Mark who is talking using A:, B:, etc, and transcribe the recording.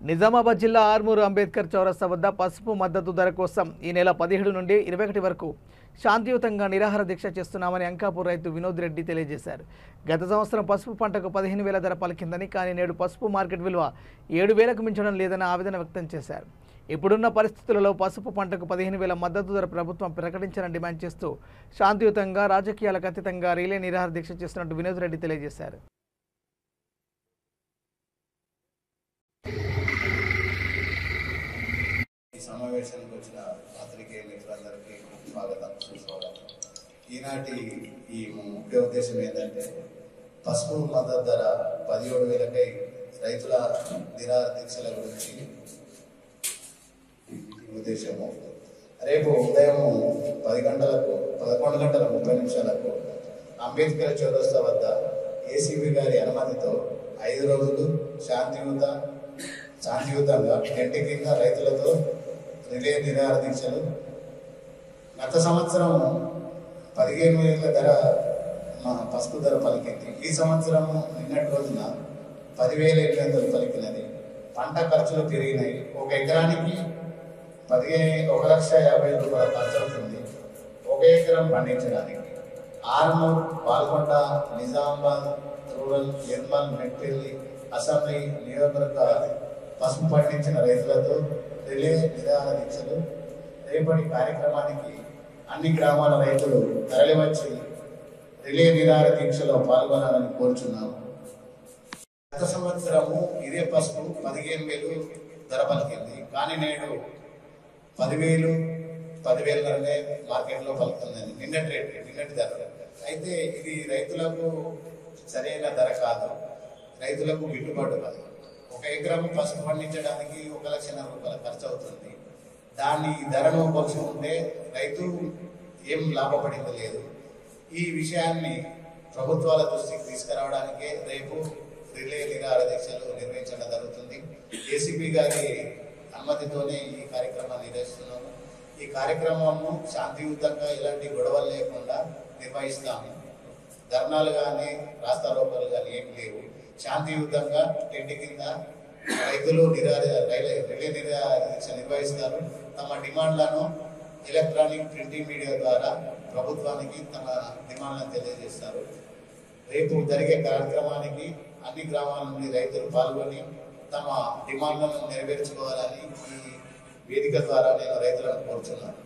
A: నిజామాబాద్ జిల్లా ఆర్మూరు అంబేద్కర్ చౌరస్తా వద్ద పసుపు మద్దతు ధర కోసం ఈ నెల 17 నుండి 21 వరకు శాంతియుతంగా నిరాహార దీక్ష చేస్తున్నామని అంకాపూర్ రైతు వినోద్ రెడ్డి తెలియజేశారు. గత సంవత్సరం పసుపు పంటకు 15,000 ధర పలికిందని, కానీ నేడు పసుపు మార్కెట్ విలువ 7,000కు మించడం లేదని ఆవేదన వ్యక్తం చేశారు. ఇప్పుడున్న పరిస్థితులలో పసుపు పంటకు 15,000 మద్దతు ధర ప్రభుత్వం ప్రకటించాలని డిమాండ్ చేస్తూ శాంతియుతంగా రాజకీయాలకు అతీతంగా రిలే నిరాహార దీక్ష చేస్తున్నట్టు వినోద్ రెడ్డి తెలియజేశారు.
B: సమావేశానికి వచ్చిన పాత్రికేయ మిత్రులందరికీ స్వాగతం, సుస్వాగతం. ఈనాటి ఈ ముఖ్య ఉద్దేశం ఏంటంటే పసుపు మద్దతు ధర 17,000కై రైతుల నిరాహార దీక్షల గురించి ఉద్దేశము. రేపు ఉదయం 11:30 అంబేద్కర్ చౌరస్తా వద్ద ఏసీబీ గారి అనుమతితో 5 రోజులు శాంతియుతంగా గంటి కింద రైతులతో రిలే నిరాహార దీక్షలు. గత సంవత్సరం 15,000 ధర పసుపు ధర పలికింది. ఈ సంవత్సరం నిన్నటి రోజున 10,800 పలికినది. పంట ఖర్చులు పెరిగినాయి. 1 ఎకరానికి 1,50,000 రూపాయల ఖర్చు అవుతుంది 1 ఎకరం పండించడానికి. ఆర్మూర్, పాల్గొండ, నిజామాబాద్ రూరల్, నిర్మల్, మెట్పల్లి అసెంబ్లీ నియోజకవర్గ పసుపు పండించిన రైతులతో రిలే నిరాహార దీక్షలు. రేపటి కార్యక్రమానికి అన్ని గ్రామాల రైతులు తరలివచ్చి రిలే నిరాహార దీక్షలో పాల్గొనాలని కోరుచున్నాము. గత సంవత్సరము ఇదే పసుపు 15,000 ధర పలికింది, కానీ నేడు 10,000 మార్కెట్లో పలుకుతుందని నిన్నటి ధర. అయితే ఇది రైతులకు సరైన ధర కాదు, రైతులకు గిట్టుబాటు కాదు. 1 ఎకరం పసుపు పండించడానికి 1,00,000 రూపాయల ఖర్చు అవుతుంది. దాన్ని ధరను పోల్చుకుంటే రైతు ఏం లాభపడింది లేదు. ఈ విషయాన్ని ప్రభుత్వాల దృష్టికి తీసుకురావడానికే రేపు రిలే నిరాహార దీక్షలు నిర్వహించడం జరుగుతుంది. ఏసీపీ గారి అనుమతితోనే ఈ కార్యక్రమాన్ని నిర్వహిస్తున్నాము. ఈ కార్యక్రమము శాంతియుతంగా ఎలాంటి గొడవలు లేకుండా నిర్వహిస్తాము. ధర్నాలు కానీ రాస్తారోకోలు కానీ ఏమి లేవు. శాంతియుతంగా టెంట్ కింద రైతులు రిలే నిరాహార దీక్ష నిర్వహిస్తారు. తమ డిమాండ్లను ఎలక్ట్రానిక్ ప్రింటింగ్ మీడియా ద్వారా ప్రభుత్వానికి తమ డిమాండ్లను తెలియజేస్తారు. రేపు జరిగే కార్యక్రమానికి అన్ని గ్రామాల నుండి రైతులు పాల్గొని తమ డిమాండ్లను నెరవేర్చుకోవాలని ఈ వేదిక ద్వారా నేను రైతులను కోరుతున్నాను.